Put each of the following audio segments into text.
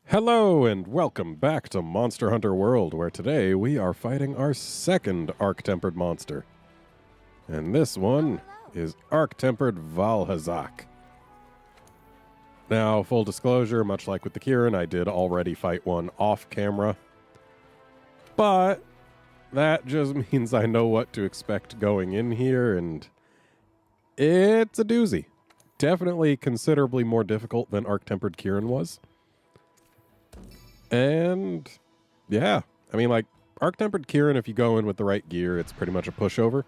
Hello and welcome back to Monster Hunter World, where today we are fighting our second Arc-Tempered monster. And this one is Arc-Tempered Vaal Hazak. Now, full disclosure, much like with the Kirin, I did already fight one off camera. But that just means I know what to expect going in here, and it's a doozy. Definitely considerably more difficult than Arc-Tempered Kirin was. And, yeah, I mean, like, Arc-Tempered Kirin, if you go in with the right gear, it's pretty much a pushover.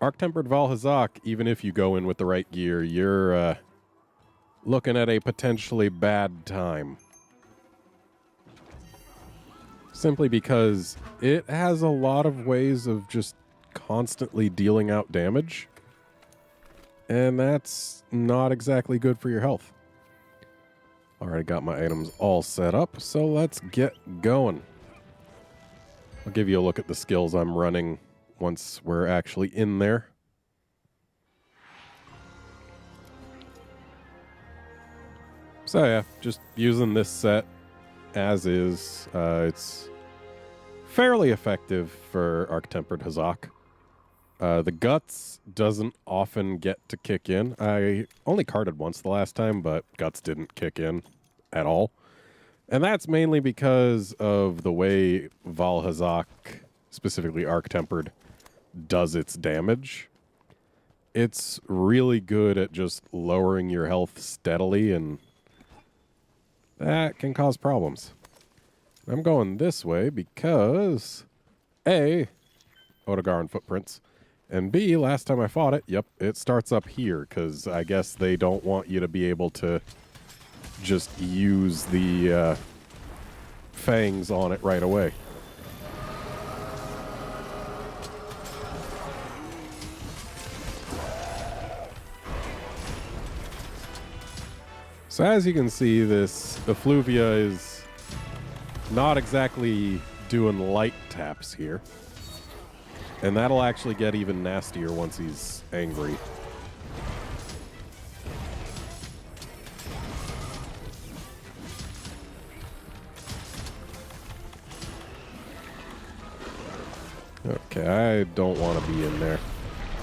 Arc-Tempered Vaal Hazak, even if you go in with the right gear, you're looking at a potentially bad time. Simply because it has a lot of ways of just constantly dealing out damage. And that's not exactly good for your health. Already got my items all set up, so let's get going. I'll give you a look at the skills I'm running once we're actually in there. So yeah, just using this set as is. It's fairly effective for Arc-Tempered Hazak. The Guts doesn't often get to kick in. I only carded once the last time, but Guts didn't kick in at all. And that's mainly because of the way Vaal Hazak, specifically Arc-Tempered, does its damage. It's really good at just lowering your health steadily, and that can cause problems. I'm going this way because A, Odogaron footprints, and B, last time I fought it, yep, it starts up here, because I guess they don't want you to be able to just use the fangs on it right away. So as you can see, this Effluvia is not exactly doing light taps here. And that'll actually get even nastier once he's angry. Okay, I don't want to be in there.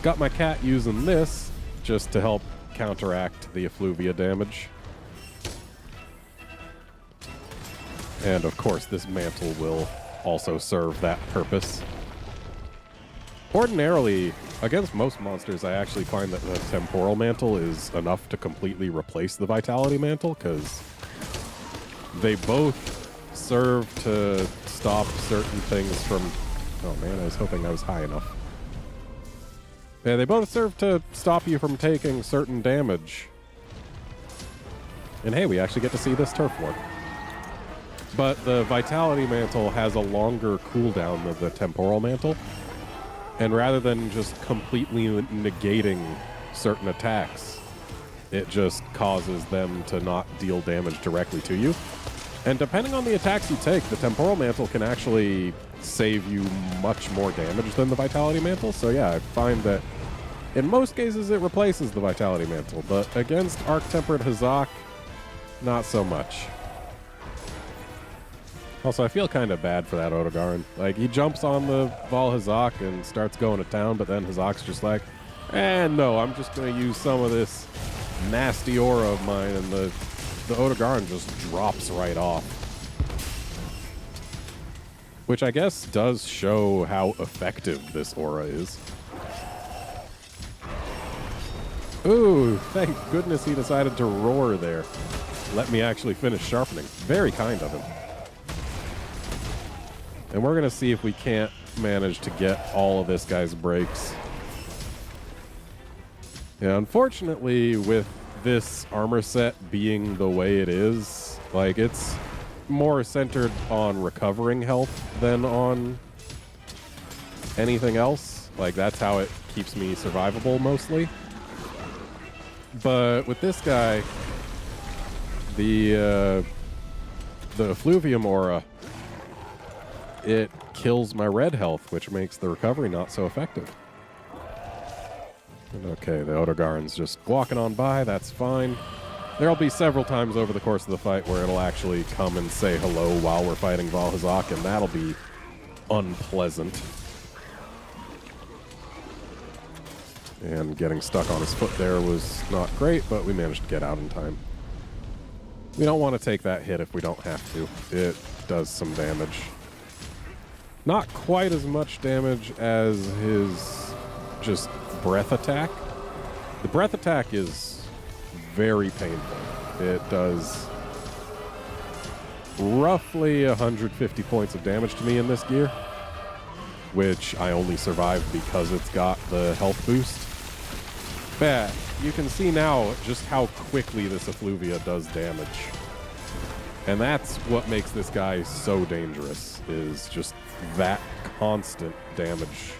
Got my cat using this just to help counteract the Effluvia damage. And of course, this mantle will also serve that purpose. Ordinarily, against most monsters, I actually find that the Temporal Mantle is enough to completely replace the Vitality Mantle, because they both serve to stop certain things from... Oh man, I was hoping I was high enough. Yeah, they both serve to stop you from taking certain damage. And hey, we actually get to see this turf war. But the Vitality Mantle has a longer cooldown than the Temporal Mantle. And rather than just completely negating certain attacks, it just causes them to not deal damage directly to you. And depending on the attacks you take, the Temporal Mantle can actually save you much more damage than the Vitality Mantle. So yeah, I find that in most cases it replaces the Vitality Mantle, but against Arc-Tempered Hazak, not so much. Also, I feel kind of bad for that Odogaron. Like, he jumps on the Vaal Hazak and starts going to town, but then Hazak's just like, no, I'm just going to use some of this nasty aura of mine, and the Odogaron just drops right off. Which I guess does show how effective this aura is. Ooh, thank goodness he decided to roar there. Let me actually finish sharpening. Very kind of him. And we're going to see if we can't manage to get all of this guy's breaks. Yeah, unfortunately, with this armor set being the way it is, like, it's more centered on recovering health than on anything else. Like, that's how it keeps me survivable mostly. But with this guy, the Effluvium aura, it kills my red health, which makes the recovery not so effective. And okay, the Odogaron's just walking on by, that's fine. There'll be several times over the course of the fight where it'll actually come and say hello while we're fighting Vaal Hazak, and that'll be unpleasant. And getting stuck on his foot there was not great, but we managed to get out in time. We don't want to take that hit if we don't have to. It does some damage. Not quite as much damage as his just breath attack. The breath attack is very painful. It does roughly 150 points of damage to me in this gear, which I only survived because it's got the health boost. But you can see now just how quickly this effluvia does damage. And that's what makes this guy so dangerous, is just that constant damage.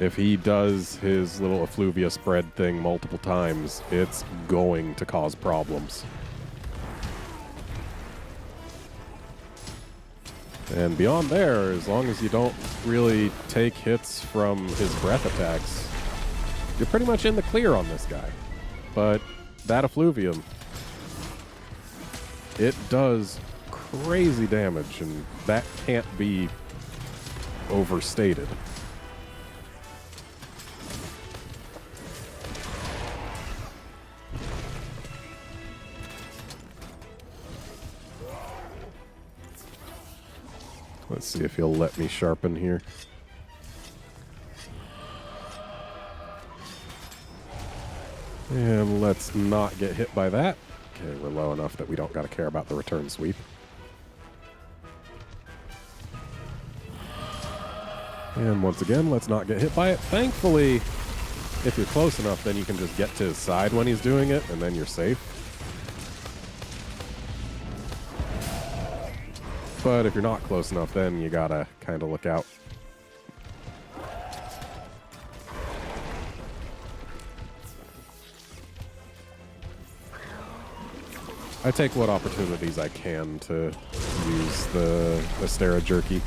If he does his little effluvia spread thing multiple times, it's going to cause problems. And beyond there, as long as you don't really take hits from his breath attacks, you're pretty much in the clear on this guy. But that effluvium, it does crazy damage, and that can't be overstated. Let's see if he'll let me sharpen here. And let's not get hit by that. Okay, we're low enough that we don't got to care about the return sweep. And once again, let's not get hit by it. Thankfully, if you're close enough, then you can just get to his side when he's doing it, and then you're safe. But if you're not close enough, then you gotta kind of look out. I take what opportunities I can to use the Astera Jerky,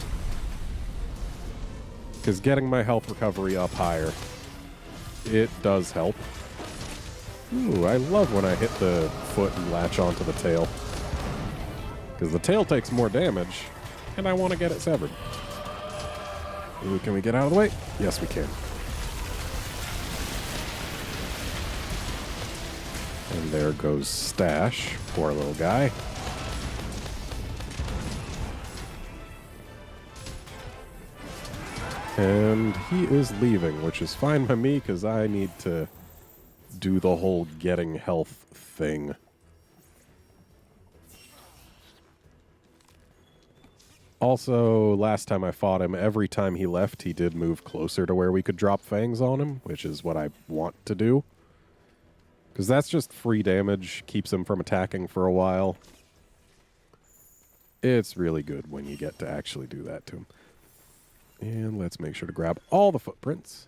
because getting my health recovery up higher, it does help. Ooh, I love when I hit the foot and latch onto the tail, because the tail takes more damage, and I want to get it severed. Ooh, can we get out of the way? Yes, we can. And there goes Stache. Poor little guy. And he is leaving, which is fine by me, because I need to do the whole getting health thing. Also, last time I fought him, every time he left, he did move closer to where we could drop fangs on him, which is what I want to do. Because that's just free damage, keeps him from attacking for a while. It's really good when you get to actually do that to him. And let's make sure to grab all the footprints.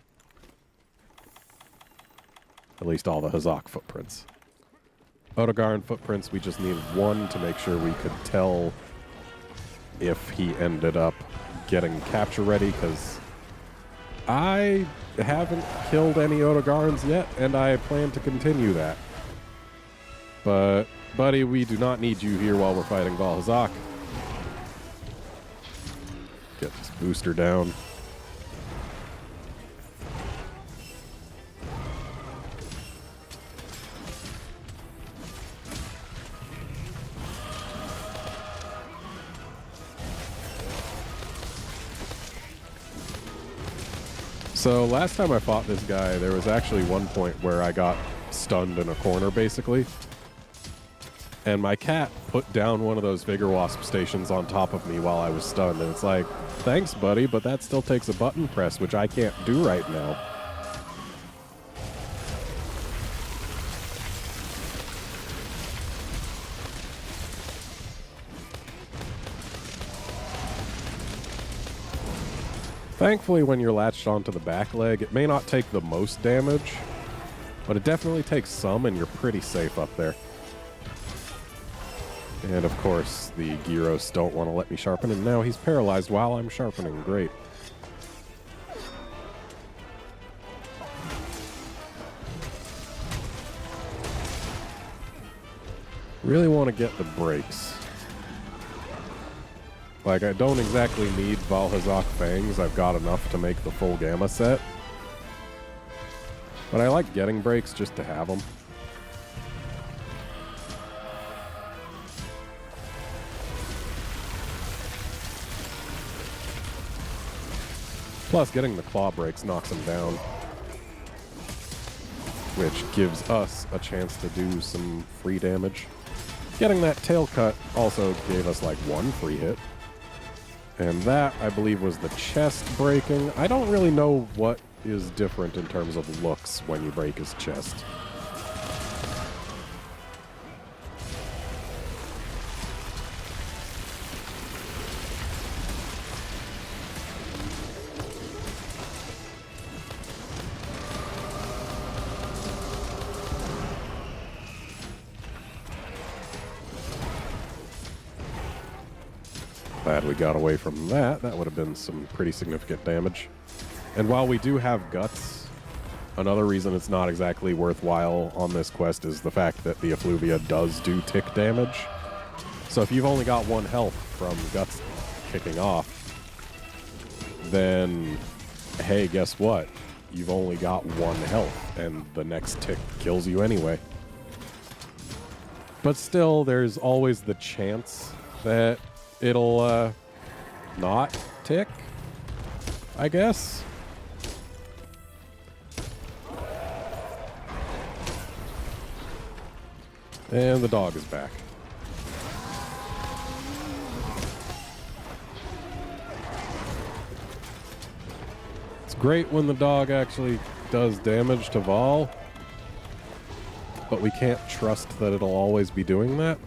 At least all the Hazak footprints. Odogaron footprints, we just needed one to make sure we could tell if he ended up getting capture ready, because I haven't killed any Odogarons yet, and I plan to continue that. But, buddy, we do not need you here while we're fighting Vaal Hazak. Get this booster down. So last time I fought this guy, there was actually one point where I got stunned in a corner, basically. And my cat put down one of those Vigor Wasp stations on top of me while I was stunned. And it's like, thanks, buddy, but that still takes a button press, which I can't do right now. Thankfully, when you're latched onto the back leg, it may not take the most damage, but it definitely takes some, and you're pretty safe up there. And of course, the Gyros don't want to let me sharpen, and now he's paralyzed while I'm sharpening. Great. Really want to get the breaks. Like, I don't exactly need Vaal Hazak Fangs. I've got enough to make the full Gamma set. But I like getting breaks just to have them. Plus, getting the claw breaks knocks them down, which gives us a chance to do some free damage. Getting that tail cut also gave us like one free hit. And that, I believe, was the chest breaking. I don't really know what is different in terms of looks when you break his chest. Glad we got away from that. That would have been some pretty significant damage. And while we do have guts, another reason it's not exactly worthwhile on this quest is the fact that the effluvia does do tick damage. So if you've only got 1 health from guts kicking off, then, hey, guess what? You've only got 1 health, and the next tick kills you anyway. But still, there's always the chance that it'll not tick, I guess. And the dog is back. It's great when the dog actually does damage to Vaal, but we can't trust that it'll always be doing that.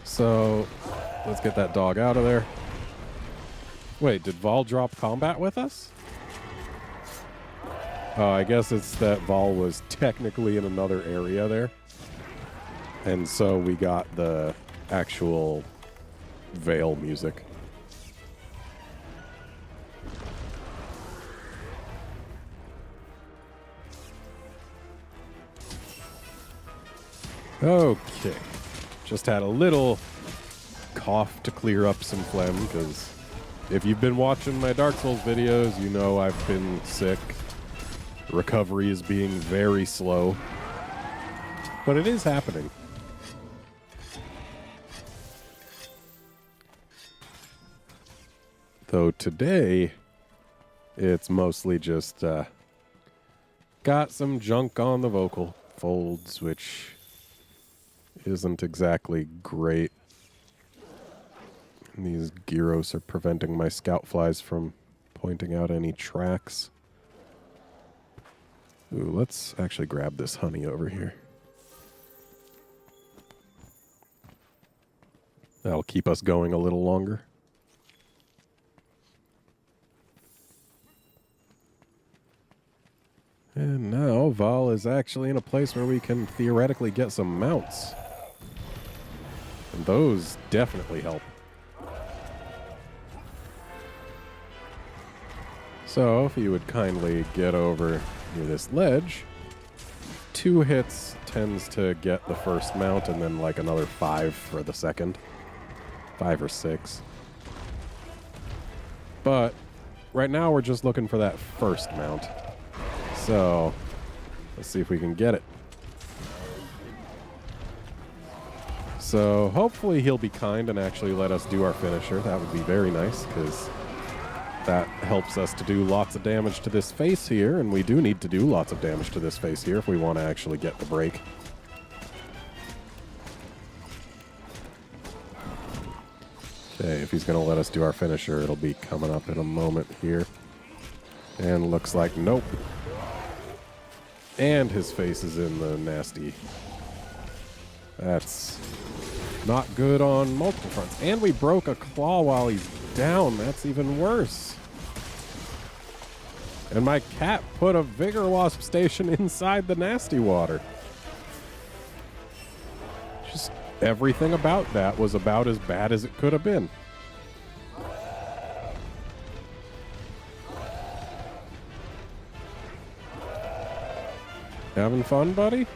So, let's get that dog out of there. Wait, did Vaal drop combat with us? I guess it's that Vaal was technically in another area there. And so we got the actual Vaal music. Okay. Just had a little cough to clear up some phlegm, because if you've been watching my Dark Souls videos, you know I've been sick. Recovery is being very slow. But it is happening. Though today, it's mostly just got some junk on the vocal folds, which isn't exactly great. And these gyros are preventing my scout flies from pointing out any tracks. Ooh, let's actually grab this honey over here. That'll keep us going a little longer. And now Vaal is actually in a place where we can theoretically get some mounts. And those definitely help. So, if you would kindly get over near this ledge, 2 hits tends to get the first mount, and then like another 5 for the second. 5 or 6. But right now we're just looking for that first mount. So, let's see if we can get it. So, hopefully he'll be kind and actually let us do our finisher. That would be very nice, because that helps us to do lots of damage to this face here, and we do need to do lots of damage to this face here if we want to actually get the break. Okay, if he's going to let us do our finisher, it'll be coming up in a moment here. And looks like nope. And his face is in the nasty. That's not good on multiple fronts. And we broke a claw while he's down. That's even worse. And my cat put a Vigor Wasp station inside the nasty water. Just everything about that was about as bad as it could have been. Having fun, buddy?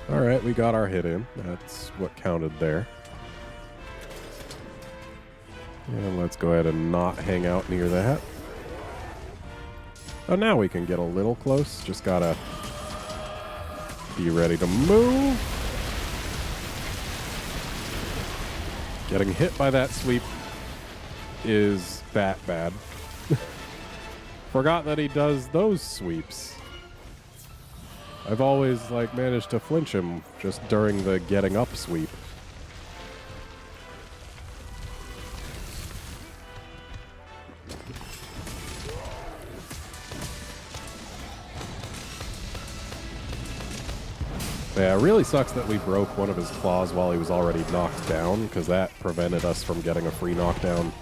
Alright, we got our hit in. That's what counted there. And let's go ahead and not hang out near that. Oh, now we can get a little close. Just gotta be ready to move. Getting hit by that sweep is that bad. Forgot that he does those sweeps. I've always, like, managed to flinch him just during the getting up sweep. Yeah, it really sucks that we broke one of his claws while he was already knocked down, because that prevented us from getting a free knockdown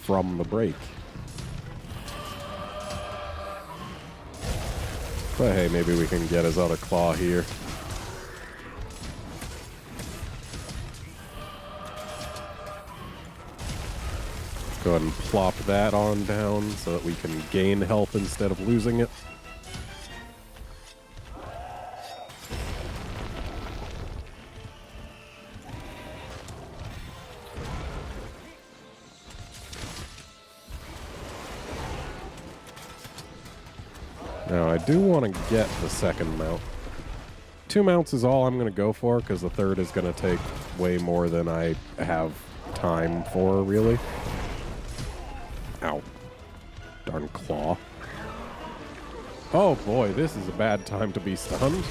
from the break. But hey, maybe we can get his other claw here. Let's go ahead and plop that on down so that we can gain health instead of losing it. Now, I do want to get the second mount. 2 mounts is all I'm going to go for, because the third is going to take way more than I have time for, really. Ow. Darn claw. Oh boy, this is a bad time to be stunned.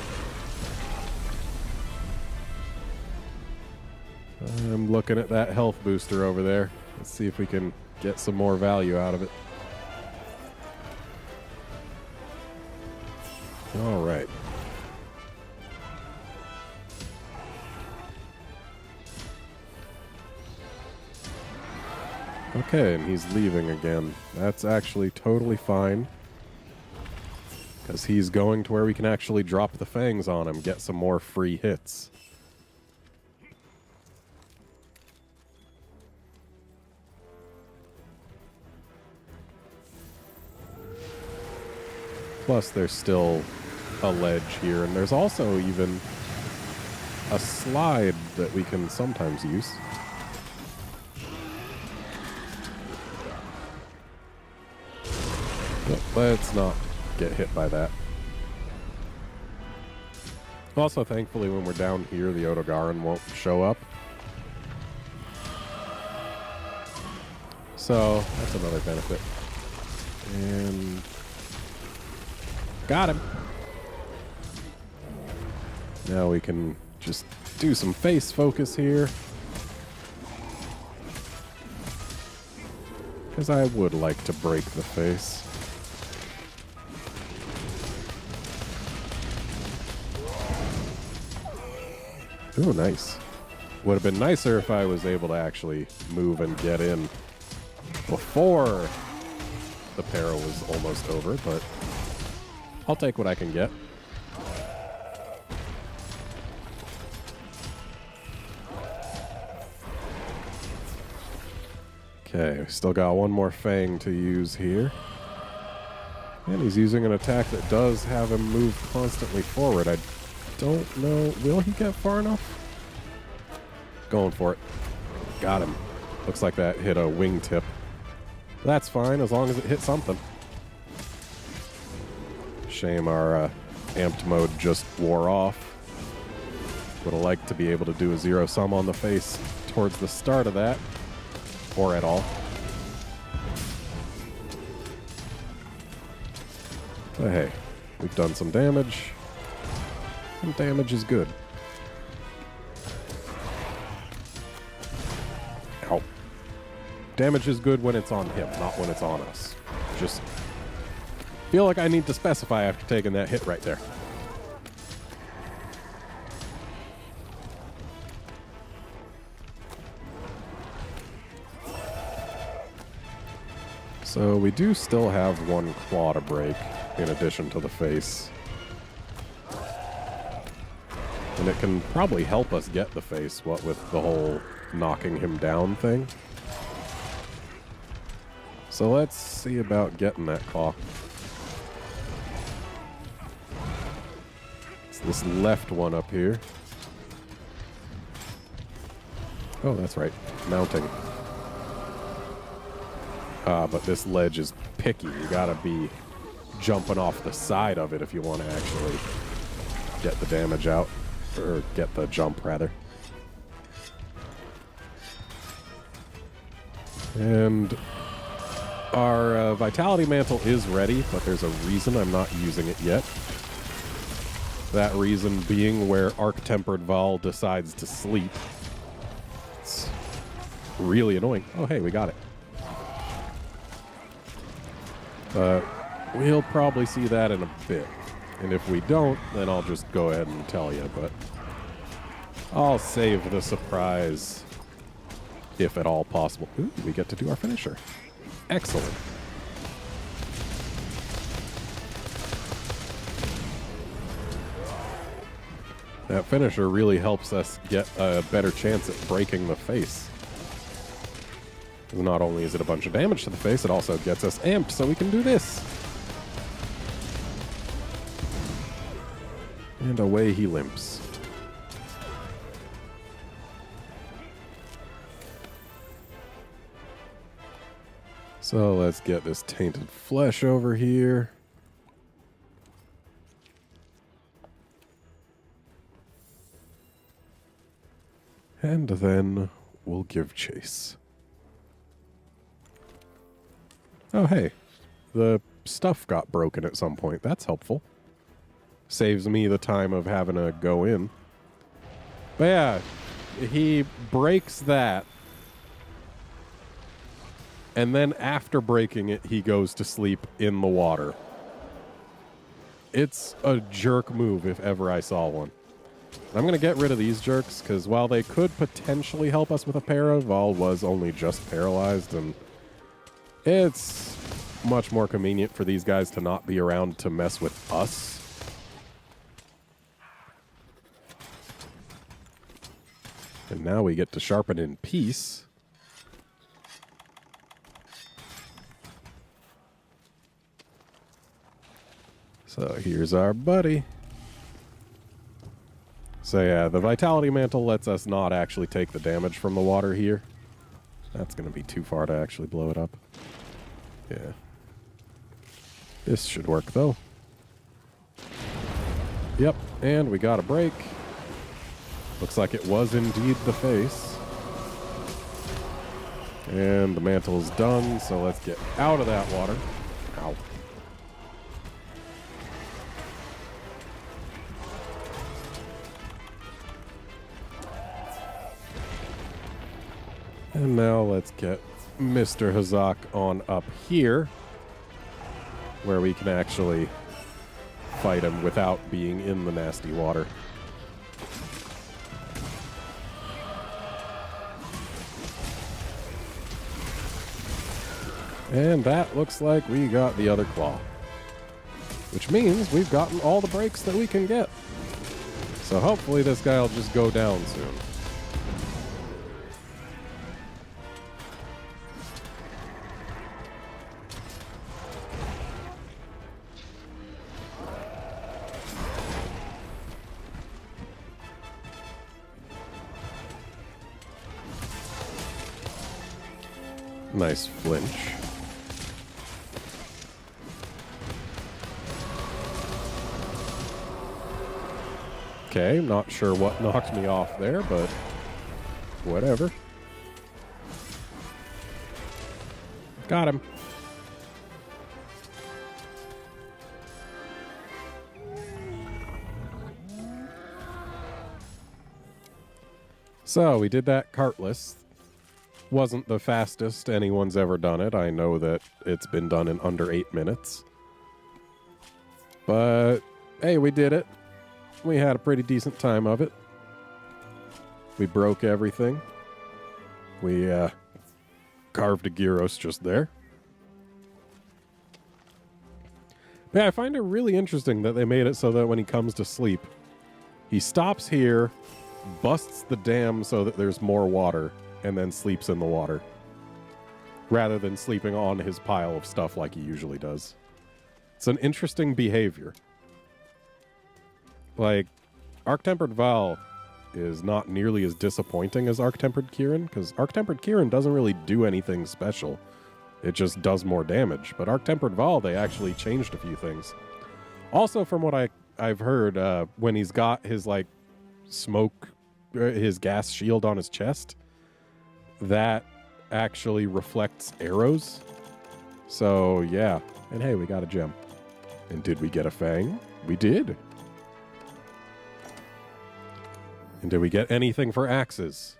I'm looking at that health booster over there. Let's see if we can get some more value out of it. All right. Okay, and he's leaving again. That's actually totally fine, because he's going to where we can actually drop the fangs on him, get some more free hits. Plus, there's still a ledge here, and there's also even a slide that we can sometimes use. But let's not get hit by that. Also, thankfully, when we're down here, the Odogaron won't show up. So, that's another benefit. And got him. Now we can just do some face focus here, because I would like to break the face. Ooh, nice. Would have been nicer if I was able to actually move and get in before the peril was almost over, but I'll take what I can get. Okay, still got one more fang to use here. And he's using an attack that does have him move constantly forward. I don't know. Will he get far enough? Going for it. Got him. Looks like that hit a wingtip. That's fine, as long as it hit something. Shame our amped mode just wore off. Would have liked to be able to do a zero sum on the face towards the start of that. Or at all. But hey, we've done some damage. And damage is good. Ow. Damage is good when it's on him, not when it's on us. Just feel like I need to specify after taking that hit right there. So we do still have one claw to break, in addition to the face. And And it can probably help us get the face, what with the whole knocking him down thing. So let's see about getting that claw. It's this left one up here. Oh, that's right. Mounting. But this ledge is picky. You gotta be jumping off the side of it if you want to actually get the damage out. Or get the jump, rather. And our Vitality Mantle is ready, but there's a reason I'm not using it yet. That reason being where Arc-Tempered Vaal decides to sleep. It's really annoying. Oh, hey, we got it. But we'll probably see that in a bit. And if we don't, then I'll just go ahead and tell you. But I'll save the surprise if at all possible. Ooh, we get to do our finisher. Excellent. That finisher really helps us get a better chance at breaking the face. Not only is it a bunch of damage to the face, it also gets us amped so we can do this. And away he limps. So let's get this tainted flesh over here. And then we'll give chase. Oh, hey. The stuff got broken at some point. That's helpful. Saves me the time of having to go in. But yeah, he breaks that. And then after breaking it, he goes to sleep in the water. It's a jerk move if ever I saw one. I'm going to get rid of these jerks, because while they could potentially help us with a para, Vaal was only just paralyzed, and it's much more convenient for these guys to not be around to mess with us. And now we get to sharpen in peace. So here's our buddy. So yeah, the Vitality Mantle lets us not actually take the damage from the water here. That's going to be too far to actually blow it up. Yeah. This should work, though. Yep, and we got a break. Looks like it was indeed the face. And the mantle is done, so let's get out of that water. Ow. And now let's get Mr. Hazak on up here, where we can actually fight him without being in the nasty water. And that looks like we got the other claw, which means we've gotten all the breaks that we can get. So hopefully this guy will just go down soon. Nice flinch. Okay, not sure what knocked me off there, but whatever. Got him. So we did that cartless. Wasn't the fastest anyone's ever done it. I know that it's been done in under 8 minutes. But, hey, we did it. We had a pretty decent time of it. We broke everything. We carved a gyros just there. But yeah, I find it really interesting that they made it so that when he comes to sleep, He stops here, busts the dam so that there's more water, and then sleeps in the water. Rather than sleeping on his pile of stuff like he usually does. It's an interesting behavior. Like, Arc-Tempered Vaal is not nearly as disappointing as Arc-Tempered Kieran, because Arc-Tempered Kieran doesn't really do anything special. It just does more damage. But Arc-Tempered Vaal, they actually changed a few things. Also, from what I've heard, when he's got his, like, smoke, his gas shield on his chest, that actually reflects arrows. So, yeah. And hey, we got a gem. And did we get a fang? We did. And did we get anything for axes?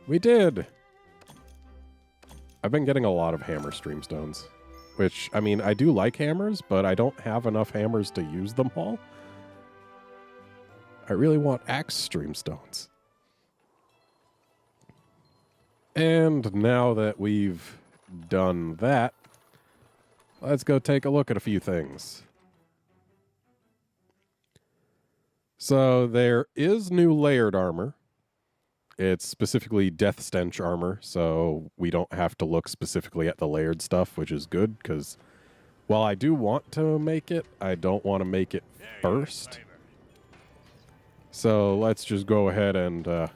We did. I've been getting a lot of hammer streamstones. Which, I mean, I do like hammers, but I don't have enough hammers to use them all. I really want axe streamstones. And now that we've done that, let's go take a look at a few things. So there is new layered armor. It's specifically Death Stench armor, so we don't have to look specifically at the layered stuff, which is good, because while I do want to make it, I don't want to make it first. So let's just go ahead and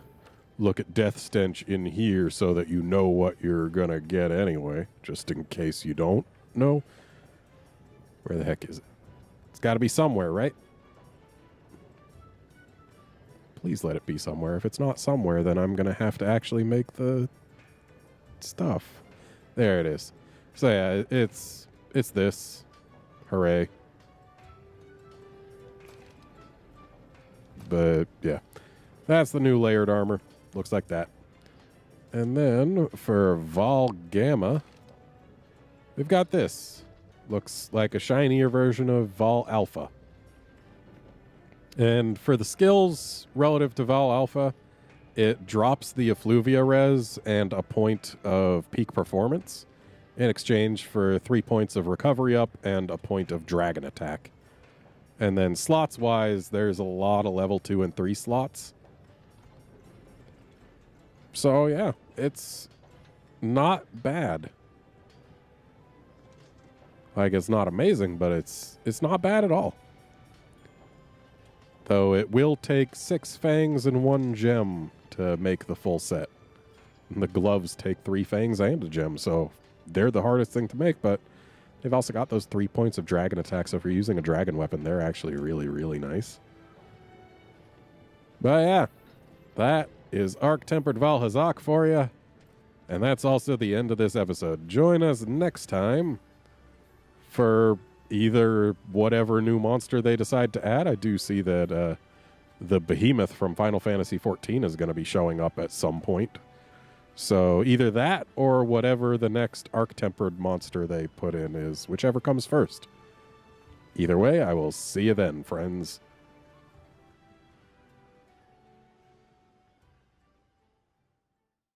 look at Death Stench in here so that you know what you're going to get anyway, just in case you don't know. Where the heck is it? It's got to be somewhere, right? Please let it be somewhere. If it's not somewhere, then I'm going to have to actually make the stuff. There it is. So yeah, it's this. Hooray. But yeah, that's the new layered armor. Looks like that. And then for Vaal Gamma, we've got this. Looks like a shinier version of Vaal Alpha. And for the skills relative to Vaal Alpha, it drops the Effluvia res and a point of peak performance in exchange for 3 points of recovery up and a point of dragon attack. And then slots-wise, there's a lot of level 2 and 3 slots. So yeah, it's not bad. Like, it's not amazing, but it's not bad at all. Though it will take 6 fangs and 1 gem to make the full set. And the gloves take 3 fangs and a gem, so they're the hardest thing to make, but they've also got those 3 points of dragon attack, so if you're using a dragon weapon, they're actually really, really nice. But yeah, that is Arc-Tempered Vaal Hazak for you. And that's also the end of this episode. Join us next time for either whatever new monster they decide to add. I do see that the behemoth from Final Fantasy XIV is going to be showing up at some point. So either that or whatever the next Arc-Tempered monster they put in is, whichever comes first. Either way, I will see you then, friends.